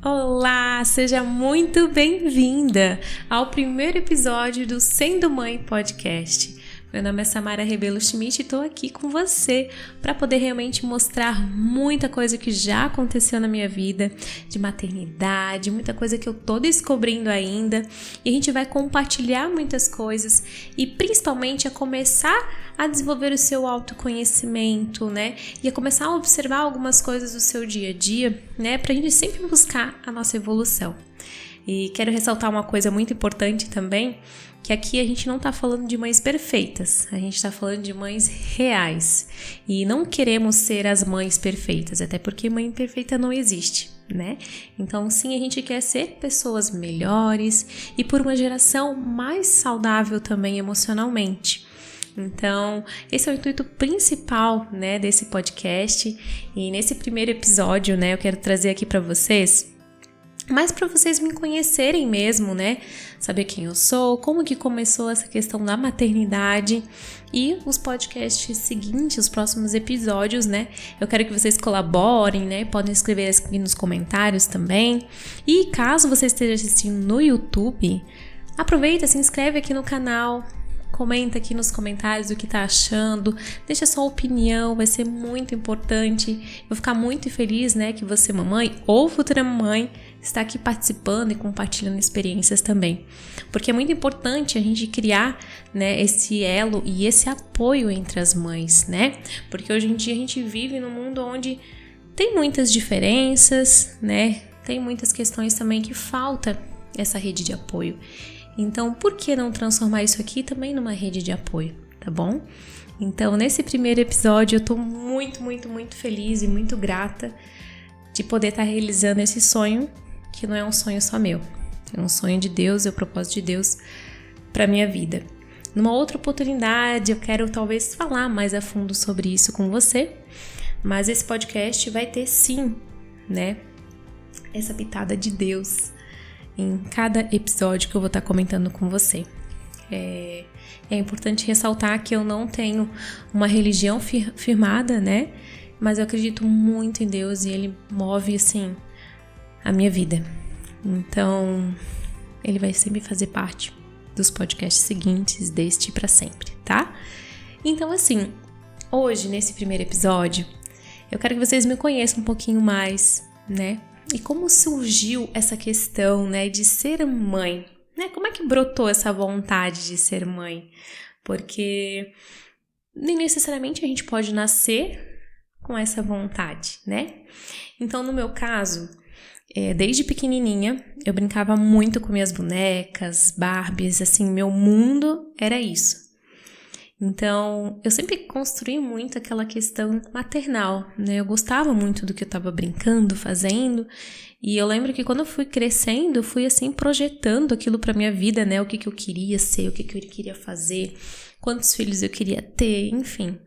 Olá, seja muito bem-vinda ao primeiro episódio do Sendo Mãe Podcast. Meu nome é Samara Rebelo Schmidt e estou aqui com você para poder realmente mostrar muita coisa que já aconteceu na minha vida, de maternidade, muita coisa que eu estou descobrindo ainda. E a gente vai compartilhar muitas coisas e principalmente a começar a desenvolver o seu autoconhecimento, né? E a começar a observar algumas coisas do seu dia a dia, né? Para a gente sempre buscar a nossa evolução. E quero ressaltar uma coisa muito importante também, que aqui a gente não está falando de mães perfeitas, a gente está falando de mães reais. E não queremos ser as mães perfeitas, até porque mãe perfeita não existe, né? Então sim, a gente quer ser pessoas melhores e por uma geração mais saudável também emocionalmente. Então, esse é o intuito principal, né, desse podcast. E nesse primeiro episódio, né, eu quero trazer aqui para vocês, mas para vocês me conhecerem mesmo, né? Saber quem eu sou, como que começou essa questão da maternidade e os podcasts seguintes, os próximos episódios, né? Eu quero que vocês colaborem, né? Podem escrever aqui nos comentários também. E caso você esteja assistindo no YouTube, aproveita, se inscreve aqui no canal. Comenta aqui nos comentários o que tá achando, deixa sua opinião, vai ser muito importante. Vou ficar muito feliz, né, que você, mamãe ou futura mamãe, está aqui participando e compartilhando experiências também. Porque é muito importante a gente criar, né, esse elo e esse apoio entre as mães, né? Porque hoje em dia a gente vive num mundo onde tem muitas diferenças, né? Tem muitas questões também que falta essa rede de apoio. Então, por que não transformar isso aqui também numa rede de apoio, tá bom? Então, nesse primeiro episódio, eu tô muito feliz e muito grata de poder estar realizando esse sonho, que não é um sonho só meu, é um sonho de Deus, é o propósito de Deus para minha vida. Numa outra oportunidade, eu quero talvez falar mais a fundo sobre isso com você, mas esse podcast vai ter sim, né, essa pitada de Deus em cada episódio que eu vou estar comentando com você. É importante ressaltar que eu não tenho uma religião firmada, né? Mas eu acredito muito em Deus e Ele move, assim, a minha vida. Então, Ele vai sempre fazer parte dos podcasts seguintes, deste para sempre, tá? Então, assim, hoje, nesse primeiro episódio, eu quero que vocês me conheçam um pouquinho mais, né? E como surgiu essa questão, né, de ser mãe, né? Como é que brotou essa vontade de ser mãe? Porque nem necessariamente a gente pode nascer com essa vontade, né? Então, no meu caso, desde pequenininha, eu brincava muito com minhas bonecas, Barbies, assim, meu mundo era isso. Então, eu sempre construí muito aquela questão maternal, né? Eu gostava muito do que eu estava brincando, fazendo. E eu lembro que quando eu fui crescendo, eu fui assim projetando aquilo para minha vida, né? O que eu queria ser, o que eu queria fazer, quantos filhos eu queria ter, enfim.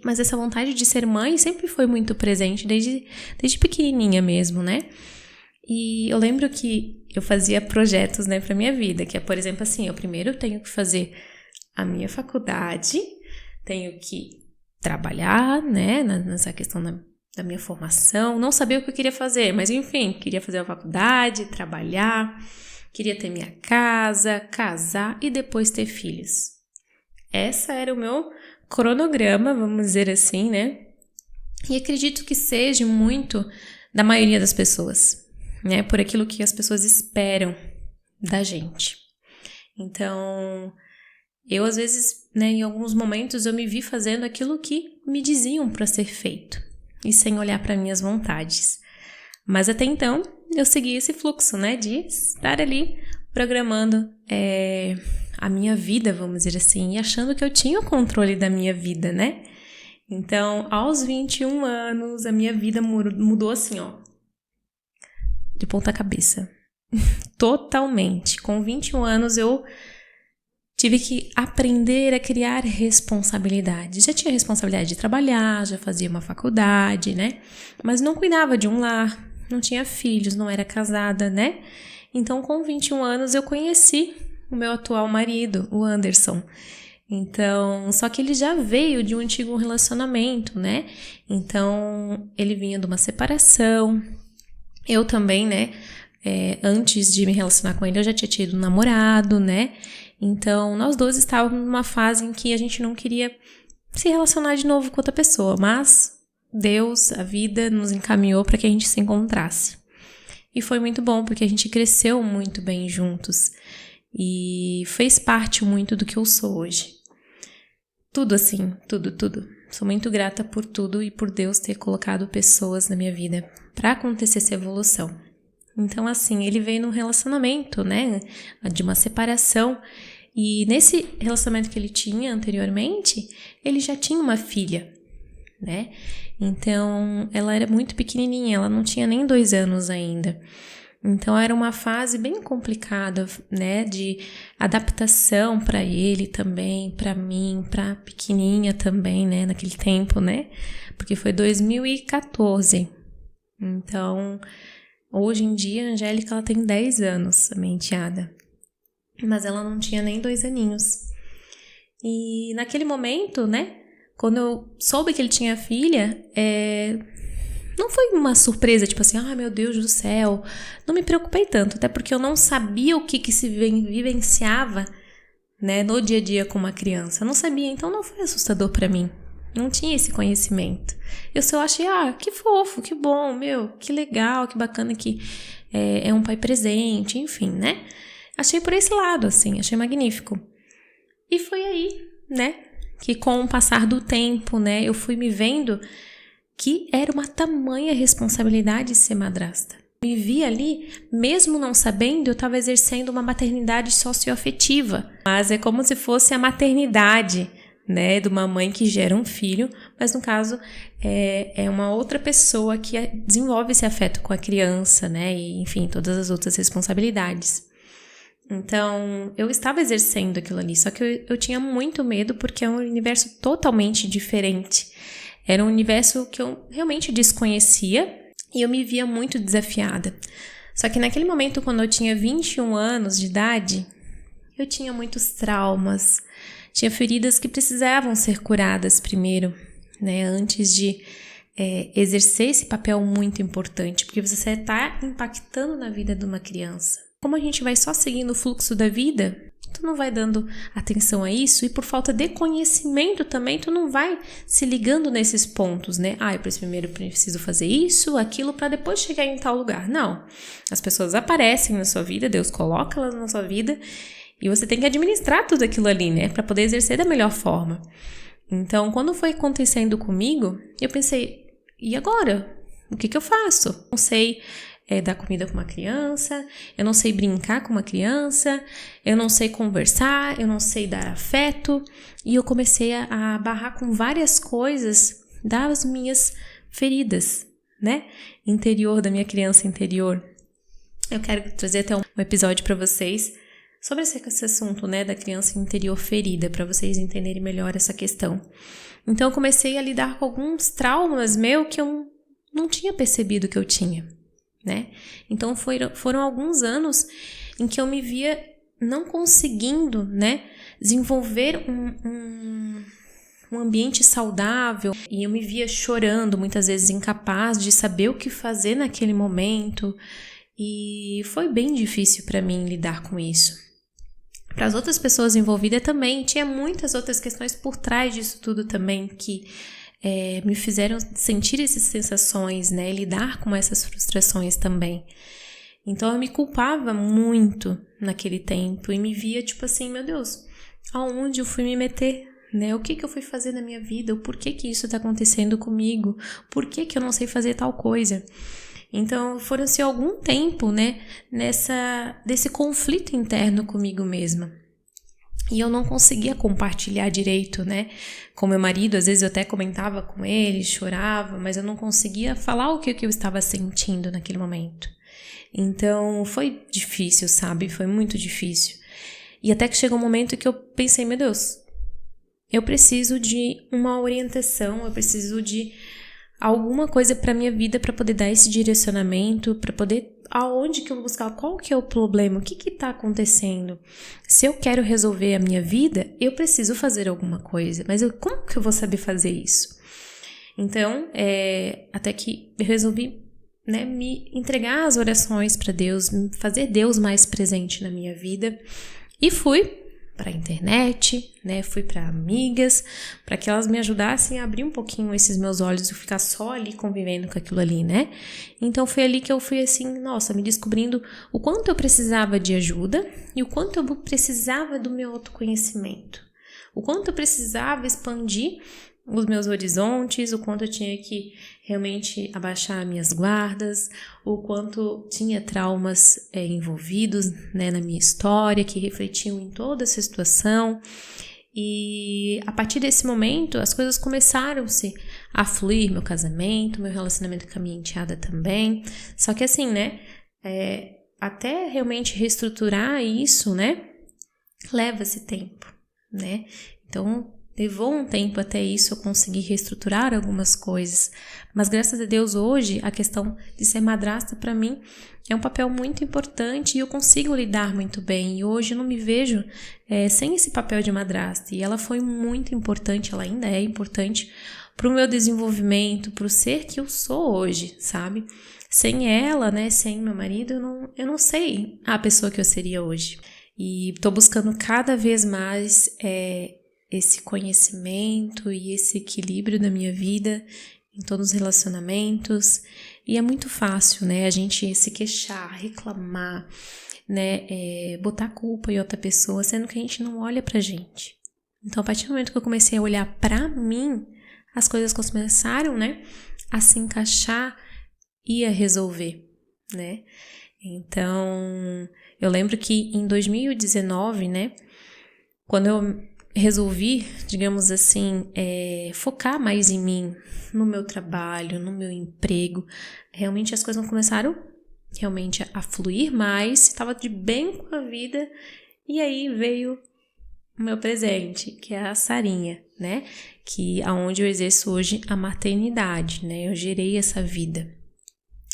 Mas essa vontade de ser mãe sempre foi muito presente, desde pequenininha mesmo, né? E eu lembro que eu fazia projetos, né, para minha vida, que é, por exemplo, assim, eu primeiro tenho que fazer a minha faculdade, tenho que trabalhar, né, nessa questão da minha formação, não sabia o que eu queria fazer, mas enfim, queria fazer a faculdade, trabalhar, queria ter minha casa, casar e depois ter filhos. Essa era o meu cronograma, vamos dizer assim, né, e acredito que seja muito da maioria das pessoas, né, por aquilo que as pessoas esperam da gente. Então, eu, às vezes, né, em alguns momentos, eu me vi fazendo aquilo que me diziam para ser feito e sem olhar para minhas vontades. Mas até então, eu segui esse fluxo, né, de estar ali programando a minha vida, vamos dizer assim, e achando que eu tinha o controle da minha vida, né? Então, aos 21 anos, a minha vida mudou assim, ó, de ponta cabeça. Totalmente. Com 21 anos, eu tive que aprender a criar responsabilidade. Já tinha responsabilidade de trabalhar, já fazia uma faculdade, né? Mas não cuidava de um lar, não tinha filhos, não era casada, né? Então, com 21 anos, eu conheci o meu atual marido, o Anderson. Então, só que ele já veio de um antigo relacionamento, né? Então, ele vinha de uma separação. Eu também, né, antes de me relacionar com ele, eu já tinha tido um namorado, né? Então, nós dois estávamos numa fase em que a gente não queria se relacionar de novo com outra pessoa, mas Deus, a vida, nos encaminhou para que a gente se encontrasse. E foi muito bom, porque a gente cresceu muito bem juntos e fez parte muito do que eu sou hoje. Tudo assim, tudo. Sou muito grata por tudo e por Deus ter colocado pessoas na minha vida para acontecer essa evolução. Então, assim, ele veio num relacionamento, né, de uma separação, e nesse relacionamento que ele tinha anteriormente, ele já tinha uma filha, né? Então, ela era muito pequenininha, ela não tinha nem 2 anos ainda. Então, era uma fase bem complicada, né, de adaptação para ele também, para mim, para pequenininha também, né, naquele tempo, né? Porque foi 2014. Então, hoje em dia, a Angélica, ela tem 10 anos, a minha enteada. Mas ela não tinha nem 2 aninhos. E naquele momento, né, quando eu soube que ele tinha filha, não foi uma surpresa, tipo assim, meu Deus do céu. Não me preocupei tanto, até porque eu não sabia o que se vivenciava, né, no dia a dia com uma criança. Eu não sabia, então não foi assustador pra mim. Não tinha esse conhecimento. Eu só achei, que fofo, que bom, meu, que legal, que bacana que é um pai presente, enfim, né? Achei por esse lado, assim, achei magnífico. E foi aí, né, que com o passar do tempo, né, eu fui me vendo que era uma tamanha responsabilidade ser madrasta. Me vi ali, mesmo não sabendo, eu estava exercendo uma maternidade socioafetiva. Mas é como se fosse a maternidade, né, de uma mãe que gera um filho, mas no caso é uma outra pessoa que desenvolve esse afeto com a criança, né, e enfim, todas as outras responsabilidades. Então, eu estava exercendo aquilo ali, só que eu tinha muito medo porque é um universo totalmente diferente. Era um universo que eu realmente desconhecia e eu me via muito desafiada. Só que naquele momento, quando eu tinha 21 anos de idade, eu tinha muitos traumas, tinha feridas que precisavam ser curadas primeiro, né, antes de exercer esse papel muito importante, porque você está impactando na vida de uma criança. Como a gente vai só seguindo o fluxo da vida, tu não vai dando atenção a isso e por falta de conhecimento também, tu não vai se ligando nesses pontos, né? Eu primeiro preciso fazer isso, aquilo, para depois chegar em tal lugar. Não. As pessoas aparecem na sua vida, Deus coloca elas na sua vida e você tem que administrar tudo aquilo ali, né? Para poder exercer da melhor forma. Então, quando foi acontecendo comigo, eu pensei, e agora? O que eu faço? Não sei dar comida para uma criança, eu não sei brincar com uma criança, eu não sei conversar, eu não sei dar afeto. E eu comecei a barrar com várias coisas das minhas feridas, né? Interior, da minha criança interior. Eu quero trazer até um episódio para vocês sobre esse assunto, né, da criança interior ferida, para vocês entenderem melhor essa questão. Então eu comecei a lidar com alguns traumas meus que eu não tinha percebido que eu tinha, né? Então foram alguns anos em que eu me via não conseguindo, né, desenvolver um ambiente saudável, e eu me via chorando, muitas vezes incapaz de saber o que fazer naquele momento, e foi bem difícil para mim lidar com isso. Para as outras pessoas envolvidas também, tinha muitas outras questões por trás disso tudo também que me fizeram sentir essas sensações, né, lidar com essas frustrações também. Então eu me culpava muito naquele tempo e me via tipo assim, meu Deus, aonde eu fui me meter, né? O que eu fui fazer na minha vida? O porquê que isso está acontecendo comigo? Por que eu não sei fazer tal coisa? Então foram-se algum tempo, né, desse conflito interno comigo mesma. E eu não conseguia compartilhar direito, né, com meu marido. Às vezes eu até comentava com ele, chorava, mas eu não conseguia falar o que eu estava sentindo naquele momento. Então foi difícil, sabe? Foi muito difícil. E até que chegou um momento que eu pensei, meu Deus, eu preciso de uma orientação, eu preciso de alguma coisa para minha vida para poder dar esse direcionamento, para poder aonde que eu vou buscar, qual que é o problema, o que está acontecendo. Se eu quero resolver a minha vida, eu preciso fazer alguma coisa, mas como que eu vou saber fazer isso? Então, até que eu resolvi né, me entregar as orações para Deus, fazer Deus mais presente na minha vida. E fui para a internet, né, fui para amigas, para que elas me ajudassem a abrir um pouquinho esses meus olhos e ficar só ali convivendo com aquilo ali, né? Então foi ali que eu fui assim, nossa, me descobrindo o quanto eu precisava de ajuda e o quanto eu precisava do meu autoconhecimento. O quanto eu precisava expandir os meus horizontes, o quanto eu tinha que realmente abaixar minhas guardas, o quanto tinha traumas envolvidos, né, na minha história, que refletiam em toda essa situação. E a partir desse momento, as coisas começaram-se a fluir, meu casamento, meu relacionamento com a minha enteada também. Só que assim, né, até realmente reestruturar isso, né, leva-se tempo, né? Então, levou um tempo até isso eu conseguir reestruturar algumas coisas. Mas graças a Deus hoje a questão de ser madrasta para mim é um papel muito importante e eu consigo lidar muito bem. E hoje eu não me vejo sem esse papel de madrasta. E ela foi muito importante, ela ainda é importante para o meu desenvolvimento, para o ser que eu sou hoje, sabe? Sem ela, né, sem meu marido, eu não sei a pessoa que eu seria hoje. E estou buscando cada vez mais esse conhecimento e esse equilíbrio da minha vida em todos os relacionamentos. E é muito fácil, né, a gente se queixar, reclamar, né, botar a culpa em outra pessoa, sendo que a gente não olha pra gente. Então, a partir do momento que eu comecei a olhar pra mim, as coisas começaram, né, a se encaixar e a resolver, né. Então, eu lembro que em 2019, né, quando eu resolvi, digamos assim, focar mais em mim, no meu trabalho, no meu emprego, realmente as coisas começaram realmente a fluir mais, estava de bem com a vida, e aí veio o meu presente, que é a Sarinha, né, que aonde eu exerço hoje a maternidade, né, eu gerei essa vida.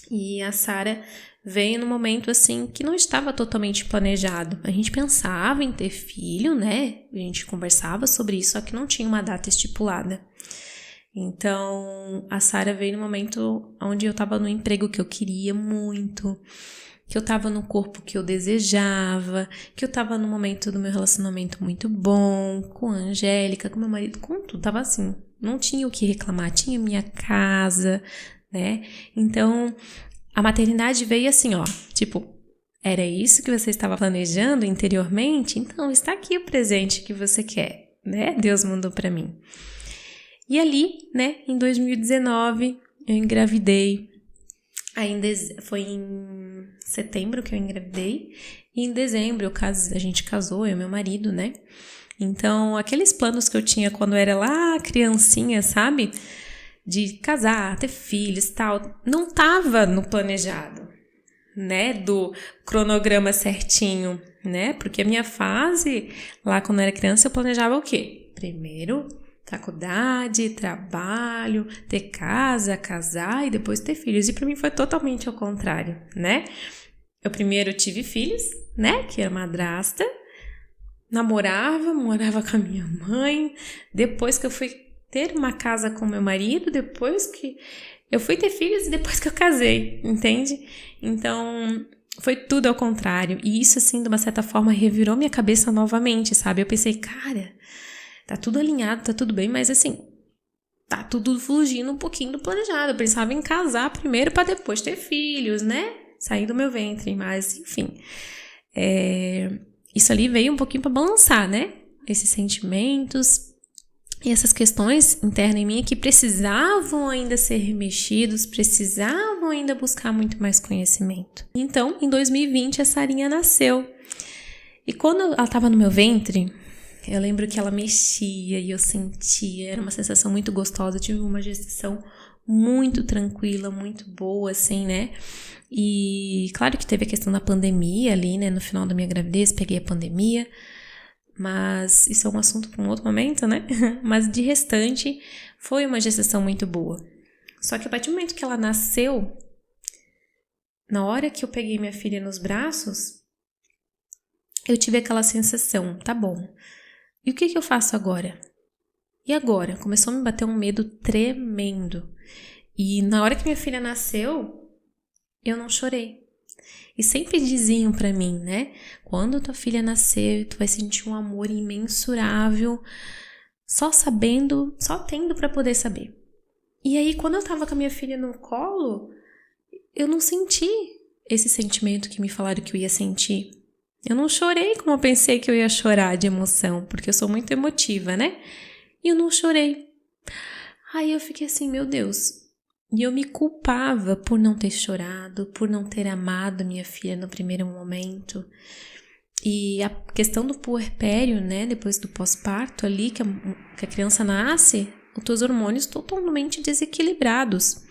E a Sara veio num momento assim que não estava totalmente planejado. A gente pensava em ter filho, né? A gente conversava sobre isso, só que não tinha uma data estipulada. Então, a Sara veio num momento onde eu estava no emprego que eu queria muito, que eu estava no corpo que eu desejava, que eu estava num momento do meu relacionamento muito bom, com a Angélica, com meu marido, com tudo. Tava assim, não tinha o que reclamar, tinha minha casa, né? Então, a maternidade veio assim, ó, tipo, era isso que você estava planejando interiormente? Então, está aqui o presente que você quer, né? Deus mandou para mim. E ali, né, em 2019, eu engravidei. Foi em setembro que eu engravidei. E em dezembro a gente casou, eu e meu marido, né? Então, aqueles planos que eu tinha quando eu era lá criancinha, sabe? De casar, ter filhos e tal, não tava no planejado, né, do cronograma certinho, né, porque a minha fase, lá quando eu era criança, eu planejava o quê? Primeiro, faculdade, trabalho, ter casa, casar e depois ter filhos, e pra mim foi totalmente ao contrário, né, eu primeiro tive filhos, né, que era madrasta, morava com a minha mãe, depois que eu fui ter uma casa com meu marido, depois que eu fui ter filhos e depois que eu casei, entende? Então, foi tudo ao contrário. E isso, assim, de uma certa forma, revirou minha cabeça novamente, sabe? Eu pensei, cara, tá tudo alinhado, tá tudo bem, mas assim, tá tudo fugindo um pouquinho do planejado. Eu pensava em casar primeiro para depois ter filhos, né? Sair do meu ventre, mas, enfim. Isso ali veio um pouquinho para balançar, né? Esses sentimentos e essas questões internas em mim que precisavam ainda ser remexidos, precisavam ainda buscar muito mais conhecimento. Então, em 2020, a Sarinha nasceu. E quando ela estava no meu ventre, eu lembro que ela mexia e eu sentia, era uma sensação muito gostosa. Eu tive uma gestação muito tranquila, muito boa, assim, né? E claro que teve a questão da pandemia ali, né? No final da minha gravidez, peguei a pandemia. Mas isso é um assunto para um outro momento, né? Mas de restante, foi uma gestação muito boa. Só que a partir do momento que ela nasceu, na hora que eu peguei minha filha nos braços, eu tive aquela sensação, tá bom, e o que eu faço agora? E agora? Começou a me bater um medo tremendo. E na hora que minha filha nasceu, eu não chorei. E sempre diziam pra mim, né? Quando tua filha nascer, tu vai sentir um amor imensurável, só tendo pra poder saber. E aí, quando eu tava com a minha filha no colo, eu não senti esse sentimento que me falaram que eu ia sentir. Eu não chorei como eu pensei que eu ia chorar de emoção, porque eu sou muito emotiva, né? E eu não chorei. Aí eu fiquei assim, meu Deus. E eu me culpava por não ter chorado, por não ter amado minha filha no primeiro momento. E a questão do puerpério, né, depois do pós-parto ali, que a criança nasce, os teus hormônios totalmente desequilibrados.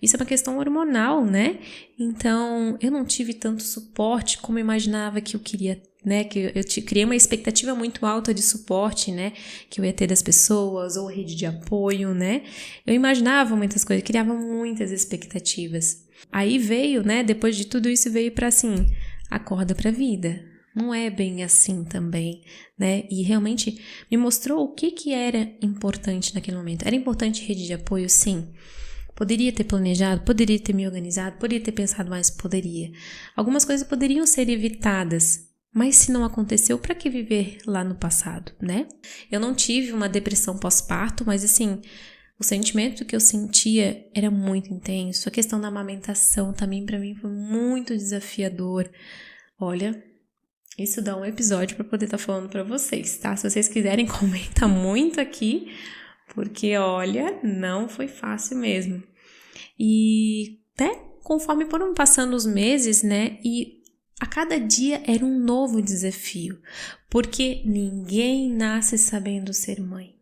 Isso é uma questão hormonal, né? Então, eu não tive tanto suporte como eu imaginava que eu queria, né? Que eu criei uma expectativa muito alta de suporte, né? Que eu ia ter das pessoas, ou rede de apoio, né? Eu imaginava muitas coisas, criava muitas expectativas. Aí veio, né? Depois de tudo isso, veio pra assim, acorda pra vida. Não é bem assim também, né? E realmente me mostrou o que era importante naquele momento. Era importante rede de apoio, sim. Poderia ter planejado, poderia ter me organizado, poderia ter pensado mais, poderia. Algumas coisas poderiam ser evitadas, mas se não aconteceu, para que viver lá no passado, né? Eu não tive uma depressão pós-parto, mas assim, o sentimento que eu sentia era muito intenso. A questão da amamentação também para mim foi muito desafiador. Olha, isso dá um episódio para poder estar falando para vocês, tá? Se vocês quiserem, comenta muito aqui, porque, olha, não foi fácil mesmo. E, né, conforme foram passando os meses, né, e a cada dia era um novo desafio, porque ninguém nasce sabendo ser mãe.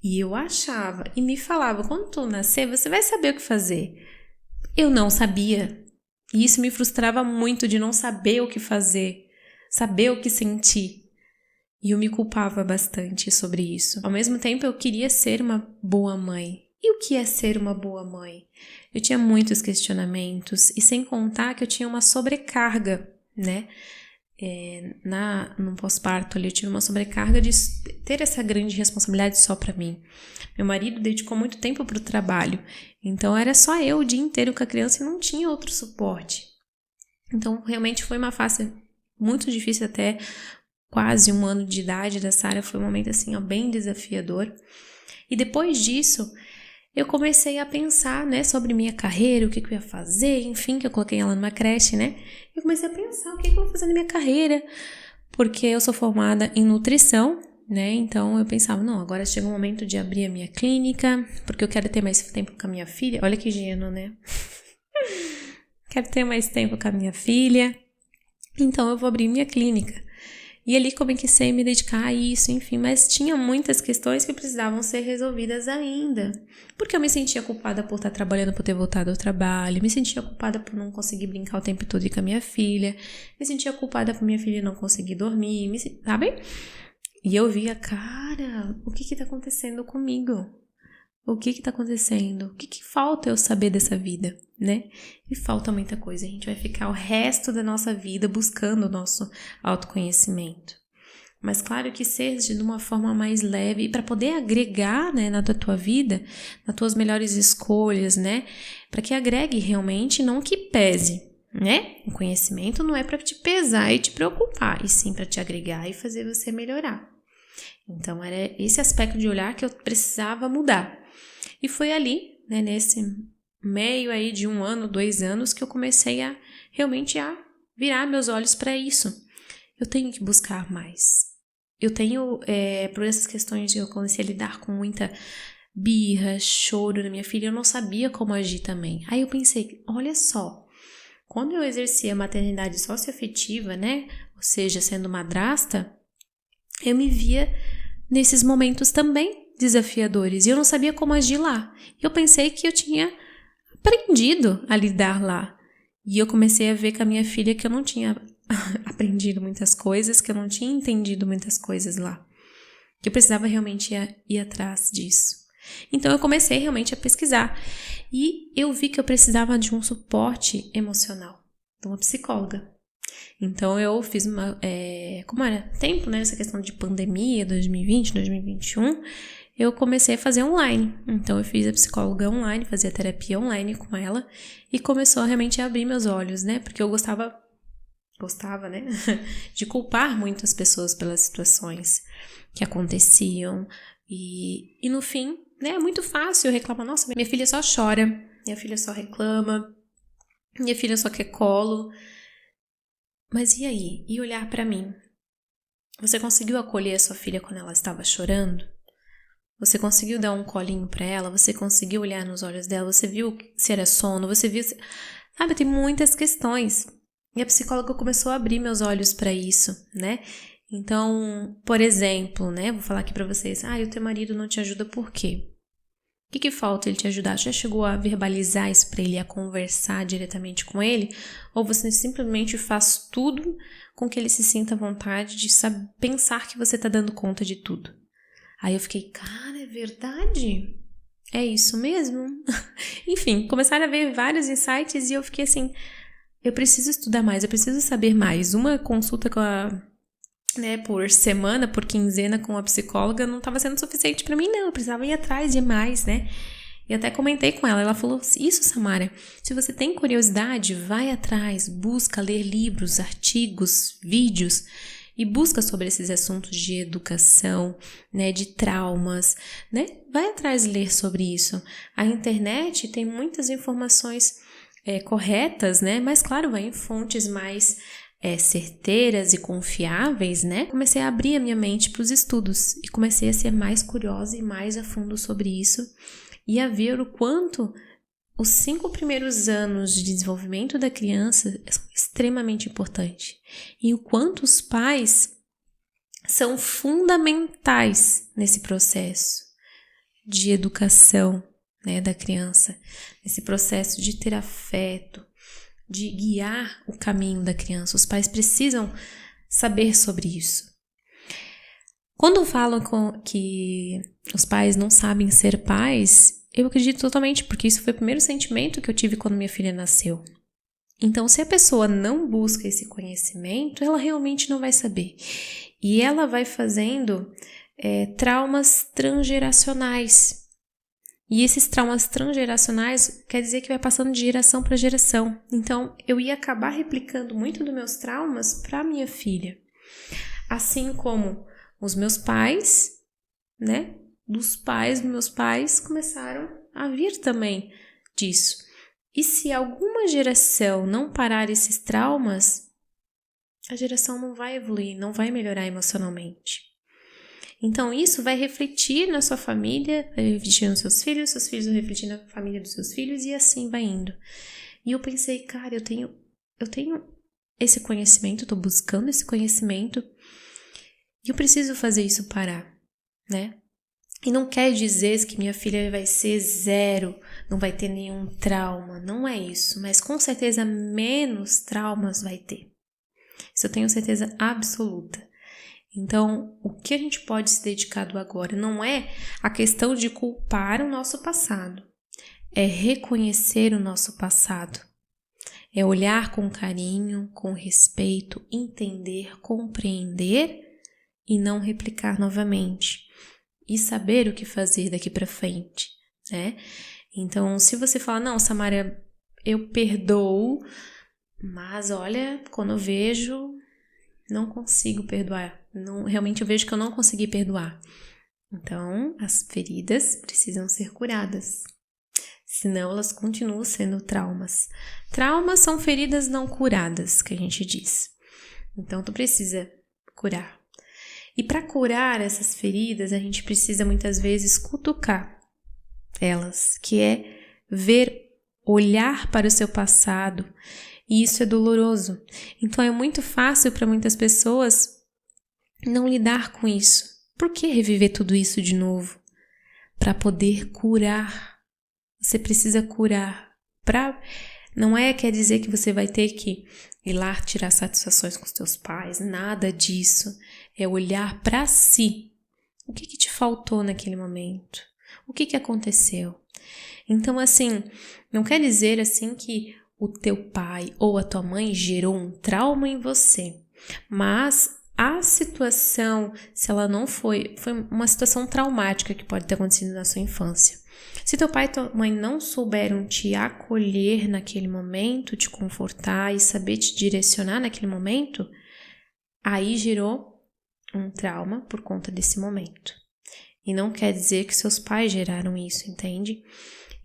E eu achava, e me falava, quando tu nascer, você vai saber o que fazer. Eu não sabia. E isso me frustrava muito de não saber o que fazer, saber o que sentir. E eu me culpava bastante sobre isso. Ao mesmo tempo, eu queria ser uma boa mãe. E o que é ser uma boa mãe? Eu tinha muitos questionamentos, e sem contar que eu tinha uma sobrecarga, né? No pós-parto ali, eu tive uma sobrecarga de ter essa grande responsabilidade só pra mim. Meu marido dedicou muito tempo pro trabalho, então era só eu o dia inteiro com a criança e não tinha outro suporte. Então, realmente foi uma fase muito difícil até quase 1 ano de idade da Sara, foi um momento assim, ó, bem desafiador. E depois disso, eu comecei a pensar, né, sobre minha carreira, o que eu ia fazer, enfim, que eu coloquei ela numa creche, né? Eu comecei a pensar o que eu vou fazer na minha carreira, porque eu sou formada em nutrição, né? Então eu pensava, não, agora chega o momento de abrir a minha clínica, porque eu quero ter mais tempo com a minha filha. Olha que ingênuo, né? Quero ter mais tempo com a minha filha, então eu vou abrir minha clínica. E ali comecei a me dedicar a isso, enfim, mas tinha muitas questões que precisavam ser resolvidas ainda. Porque eu me sentia culpada por estar trabalhando, por ter voltado ao trabalho, me sentia culpada por não conseguir brincar o tempo todo com a minha filha, me sentia culpada por minha filha não conseguir dormir, sabe? E eu via, cara, o que tá acontecendo comigo? O que tá acontecendo? O que falta eu saber dessa vida, né? E falta muita coisa. A gente vai ficar o resto da nossa vida buscando o nosso autoconhecimento. Mas claro que seja de uma forma mais leve e para poder agregar, né, na tua vida, nas tuas melhores escolhas, né? Para que agregue realmente, não que pese, né? O conhecimento não é para te pesar e te preocupar, e sim para te agregar e fazer você melhorar. Então era esse aspecto de olhar que eu precisava mudar. E foi ali, né, nesse meio aí de 1 ano, 2 anos, que eu comecei a realmente a virar meus olhos para isso. Eu tenho que buscar mais. Eu tenho, por essas questões, eu comecei a lidar com muita birra, choro da minha filha, eu não sabia como agir também. Aí eu pensei, olha só, quando eu exercia a maternidade socioafetiva, né, ou seja, sendo madrasta, eu me via nesses momentos também desafiadores, e eu não sabia como agir lá. Eu pensei que eu tinha aprendido a lidar lá. E eu comecei a ver com a minha filha que eu não tinha aprendido muitas coisas, que eu não tinha entendido muitas coisas lá. Que eu precisava realmente ir atrás disso. Então eu comecei realmente a pesquisar. E eu vi que eu precisava de um suporte emocional, de uma psicóloga. Então eu fiz como era tempo, né, essa questão de pandemia, 2020, 2021, eu comecei a fazer online. Então eu fiz a psicóloga online, fazia terapia online com ela e começou realmente a abrir meus olhos, né? Porque eu gostava, né? De culpar muito as pessoas pelas situações que aconteciam. E no fim, né? É muito fácil eu reclamar, nossa, minha filha só chora, minha filha só reclama, minha filha só quer colo. Mas e aí? E olhar pra mim? Você conseguiu acolher a sua filha quando ela estava chorando? Você conseguiu dar um colinho pra ela? Você conseguiu olhar nos olhos dela? Você viu se era sono? Você viu se... Sabe, tem muitas questões. E a psicóloga começou a abrir meus olhos pra isso, né? Então, por exemplo, né? Vou falar aqui pra vocês. O teu marido não te ajuda por quê? O que falta ele te ajudar? Já chegou a verbalizar isso pra ele, a conversar diretamente com ele? Ou você simplesmente faz tudo com que ele se sinta à vontade de pensar que você tá dando conta de tudo? Aí eu fiquei, cara, é verdade? É isso mesmo? Enfim, começaram a ver vários insights e eu fiquei assim, eu preciso estudar mais, eu preciso saber mais. Uma consulta por semana, por quinzena com a psicóloga não estava sendo suficiente para mim, não. Eu precisava ir atrás de mais, né? E até comentei com ela, ela falou, isso, Samara, se você tem curiosidade, vai atrás, busca ler livros, artigos, vídeos e busca sobre esses assuntos de educação, né, de traumas, né? Vai atrás ler sobre isso. A internet tem muitas informações corretas, né? Mas claro, vai em fontes mais certeiras e confiáveis, né? Comecei a abrir a minha mente para os estudos e comecei a ser mais curiosa e mais a fundo sobre isso e a ver o quanto os 5 primeiros anos de desenvolvimento da criança são extremamente importantes e o quanto os pais são fundamentais nesse processo de educação, né, da criança, nesse processo de ter afeto, de guiar o caminho da criança. Os pais precisam saber sobre isso. Quando falam que os pais não sabem ser pais, eu acredito totalmente, porque isso foi o primeiro sentimento que eu tive quando minha filha nasceu. Então, se a pessoa não busca esse conhecimento, ela realmente não vai saber. E ela vai fazendo traumas transgeracionais. E esses traumas transgeracionais quer dizer que vai passando de geração para geração. Então, eu ia acabar replicando muito dos meus traumas para minha filha. Assim como os meus pais, né? Dos meus pais começaram a vir também disso. E se alguma geração não parar esses traumas, a geração não vai evoluir, não vai melhorar emocionalmente. Então, isso vai refletir na sua família, vai refletir nos seus filhos vão refletir na família dos seus filhos e assim vai indo. E eu pensei, cara, eu tenho esse conhecimento, eu tô buscando esse conhecimento e eu preciso fazer isso parar, né? E não quer dizer que minha filha vai ser 0, não vai ter nenhum trauma, não é isso, mas com certeza menos traumas vai ter. Isso eu tenho certeza absoluta. Então, o que a gente pode se dedicar do agora não é a questão de culpar o nosso passado, é reconhecer o nosso passado, é olhar com carinho, com respeito, entender, compreender e não replicar novamente e saber o que fazer daqui para frente, né? Então, se você fala, não, Samara, eu perdoo, mas olha, quando eu vejo, não consigo perdoar. Realmente eu vejo que eu não consegui perdoar. Então, as feridas precisam ser curadas. Senão, elas continuam sendo traumas. Traumas são feridas não curadas, que a gente diz. Então, tu precisa curar. E para curar essas feridas, a gente precisa muitas vezes cutucar elas, que é olhar para o seu passado. E isso é doloroso. Então, é muito fácil para muitas pessoas não lidar com isso. Por que reviver tudo isso de novo? Para poder curar. Você precisa curar. Não quer dizer que você vai ter que ir lá tirar satisfações com os teus pais. Nada disso. É olhar para si. O que te faltou naquele momento? O que aconteceu? Então, assim, não quer dizer assim que o teu pai ou a tua mãe gerou um trauma em você. Mas a situação, se ela não foi uma situação traumática que pode ter acontecido na sua infância. Se teu pai e tua mãe não souberam te acolher naquele momento, te confortar e saber te direcionar naquele momento, aí gerou um trauma por conta desse momento. E não quer dizer que seus pais geraram isso, entende?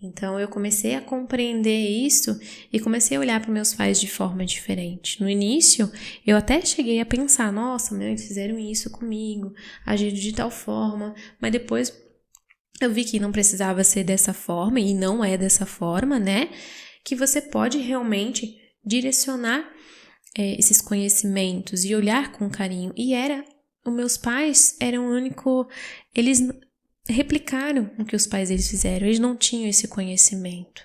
Então, eu comecei a compreender isso e comecei a olhar para meus pais de forma diferente. No início, eu até cheguei a pensar, nossa, eles fizeram isso comigo, agiram de tal forma, mas depois eu vi que não precisava ser dessa forma, e não é dessa forma, né? Que você pode realmente direcionar esses conhecimentos e olhar com carinho. E os meus pais eram o único... Eles replicaram o que os pais deles fizeram, eles não tinham esse conhecimento.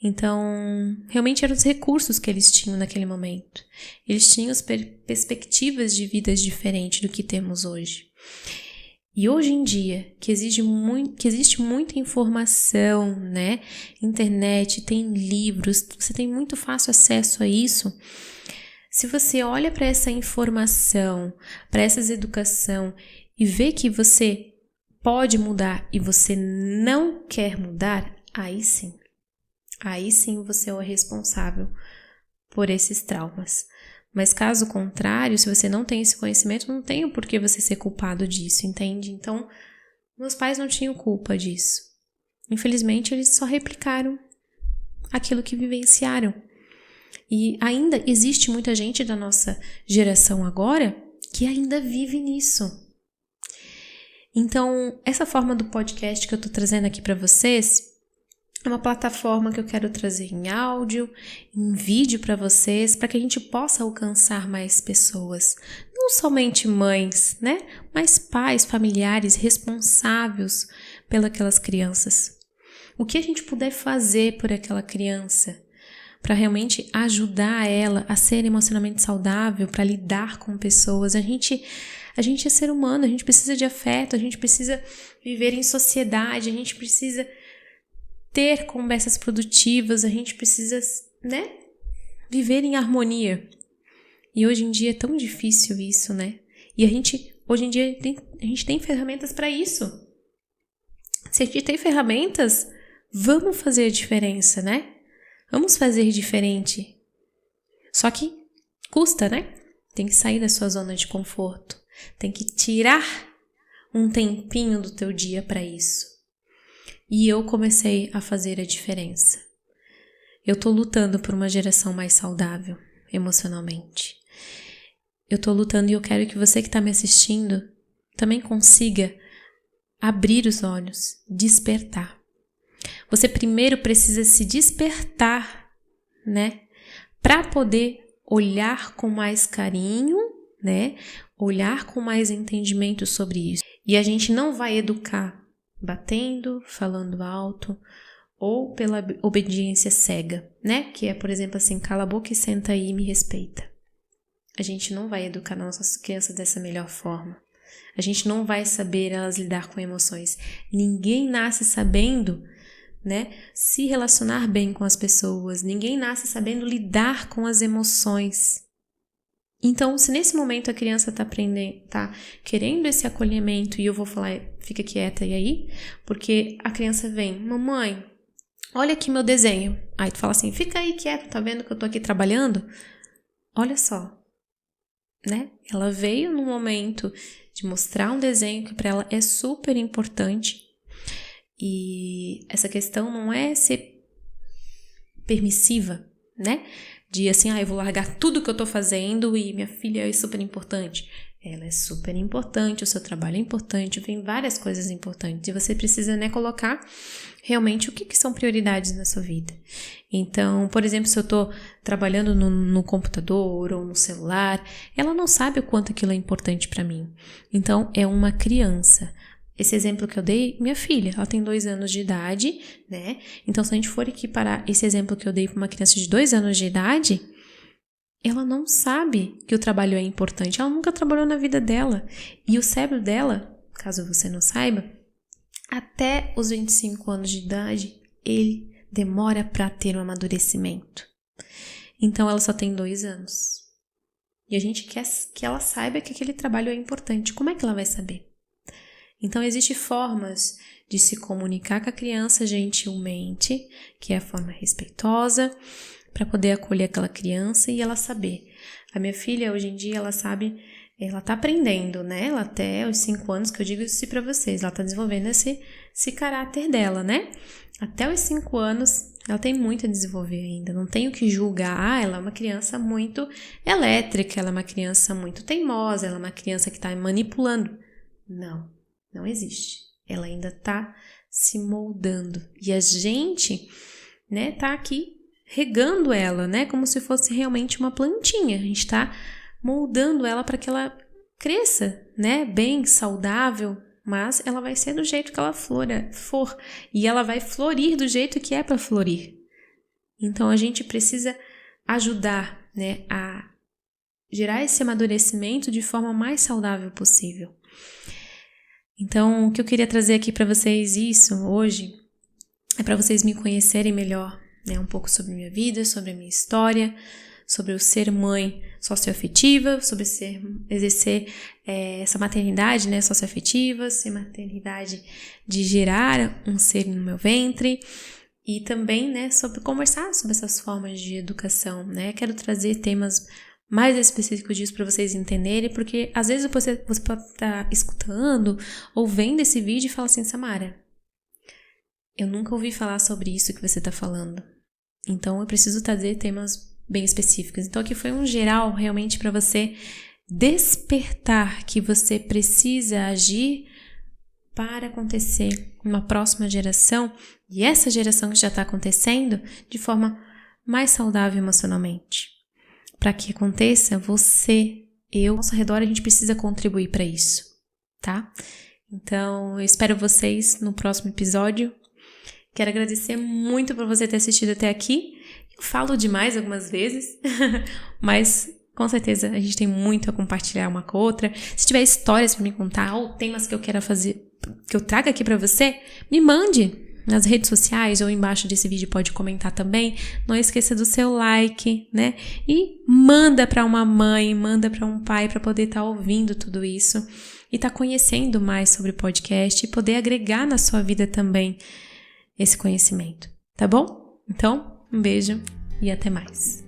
Então, realmente eram os recursos que eles tinham naquele momento. Eles tinham as perspectivas de vidas diferentes do que temos hoje. E hoje em dia, que existe muita informação, né? Internet, tem livros, você tem muito fácil acesso a isso. Se você olha para essa informação, para essa educação e vê que você pode mudar e você não quer mudar, aí sim você é o responsável por esses traumas. Mas caso contrário, se você não tem esse conhecimento, não tem o porquê você ser culpado disso, entende? Então, meus pais não tinham culpa disso. Infelizmente, eles só replicaram aquilo que vivenciaram. E ainda existe muita gente da nossa geração agora que ainda vive nisso. Então, essa forma do podcast que eu tô trazendo aqui para vocês é uma plataforma que eu quero trazer em áudio, em vídeo para vocês, para que a gente possa alcançar mais pessoas. Não somente mães, né? Mas pais, familiares responsáveis pelas crianças. O que a gente puder fazer por aquela criança para realmente ajudar ela a ser emocionalmente saudável, para lidar com pessoas. A gente é ser humano, a gente precisa de afeto, a gente precisa viver em sociedade, a gente precisa ter conversas produtivas, a gente precisa, né, viver em harmonia. E hoje em dia é tão difícil isso, né? E hoje em dia, a gente tem ferramentas para isso. Se a gente tem ferramentas, vamos fazer a diferença, né? Vamos fazer diferente. Só que custa, né? Tem que sair da sua zona de conforto. Tem que tirar um tempinho do teu dia para isso. E eu comecei a fazer a diferença. Eu tô lutando por uma geração mais saudável emocionalmente. Eu tô lutando e eu quero que você que tá me assistindo também consiga abrir os olhos, despertar. Você primeiro precisa se despertar, né? Para poder olhar com mais carinho, né? Olhar com mais entendimento sobre isso. E a gente não vai educar batendo, falando alto ou pela obediência cega, né? Que é, por exemplo, assim, cala a boca e senta aí e me respeita. A gente não vai educar nossas crianças dessa melhor forma. A gente não vai saber elas lidar com emoções. Ninguém nasce sabendo, né, se relacionar bem com as pessoas. Ninguém nasce sabendo lidar com as emoções. Então, se nesse momento a criança tá querendo esse acolhimento e eu vou falar, fica quieta e aí, porque a criança vem, mamãe, olha aqui meu desenho. Aí tu fala assim, fica aí quieto, tá vendo que eu tô aqui trabalhando? Olha só, né? Ela veio no momento de mostrar um desenho que para ela é super importante. E essa questão não é ser permissiva, né? De assim, eu vou largar tudo que eu tô fazendo e minha filha é super importante. Ela é super importante, o seu trabalho é importante, vem várias coisas importantes. E você precisa, né, colocar realmente o que são prioridades na sua vida. Então, por exemplo, se eu tô trabalhando no computador ou no celular, ela não sabe o quanto aquilo é importante para mim. Então, é uma criança. Esse exemplo que eu dei, minha filha, ela tem 2 anos de idade, né? Então, se a gente for equiparar esse exemplo que eu dei para uma criança de 2 anos de idade, ela não sabe que o trabalho é importante. Ela nunca trabalhou na vida dela. E o cérebro dela, caso você não saiba, até os 25 anos de idade, ele demora para ter um amadurecimento. Então, ela só tem 2 anos. E a gente quer que ela saiba que aquele trabalho é importante. Como é que ela vai saber? Então, existem formas de se comunicar com a criança gentilmente, que é a forma respeitosa, para poder acolher aquela criança e ela saber. A minha filha, hoje em dia, ela sabe, ela tá aprendendo, né? Ela até os 5 anos, que eu digo isso para vocês, ela tá desenvolvendo esse caráter dela, né? Até os 5 anos, ela tem muito a desenvolver ainda. Não tenho que julgar, ela é uma criança muito elétrica, ela é uma criança muito teimosa, ela é uma criança que tá manipulando. Não existe. Ela ainda tá se moldando. E a gente, né, tá aqui regando ela, né, como se fosse realmente uma plantinha. A gente tá moldando ela para que ela cresça, né, bem, saudável, mas ela vai ser do jeito que ela for. E ela vai florir do jeito que é para florir. Então, a gente precisa ajudar, né, a gerar esse amadurecimento de forma mais saudável possível. Então, o que eu queria trazer aqui para vocês hoje é para vocês me conhecerem melhor, né, um pouco sobre minha vida, sobre a minha história, sobre o ser mãe socioafetiva, sobre exercer essa maternidade, né, socioafetiva, ser maternidade de gerar um ser no meu ventre e também, né, sobre conversar sobre essas formas de educação, né. Quero trazer temas mais específicos disso para vocês entenderem, porque às vezes você pode estar escutando ou vendo esse vídeo e fala assim, Samara, eu nunca ouvi falar sobre isso que você está falando. Então eu preciso trazer temas bem específicos. Então aqui foi um geral realmente para você despertar que você precisa agir para acontecer uma próxima geração, e essa geração que já está acontecendo, de forma mais saudável emocionalmente. Para que aconteça, você, eu, ao nosso redor, a gente precisa contribuir para isso, tá? Então, eu espero vocês no próximo episódio. Quero agradecer muito por você ter assistido até aqui. Eu falo demais algumas vezes, mas com certeza a gente tem muito a compartilhar uma com a outra. Se tiver histórias para me contar ou temas que eu quero fazer, que eu traga aqui para você, me mande nas redes sociais ou embaixo desse vídeo, pode comentar também. Não esqueça do seu like, né? E manda para uma mãe, manda para um pai para poder estar ouvindo tudo isso e estar conhecendo mais sobre o podcast e poder agregar na sua vida também esse conhecimento, tá bom? Então, um beijo e até mais.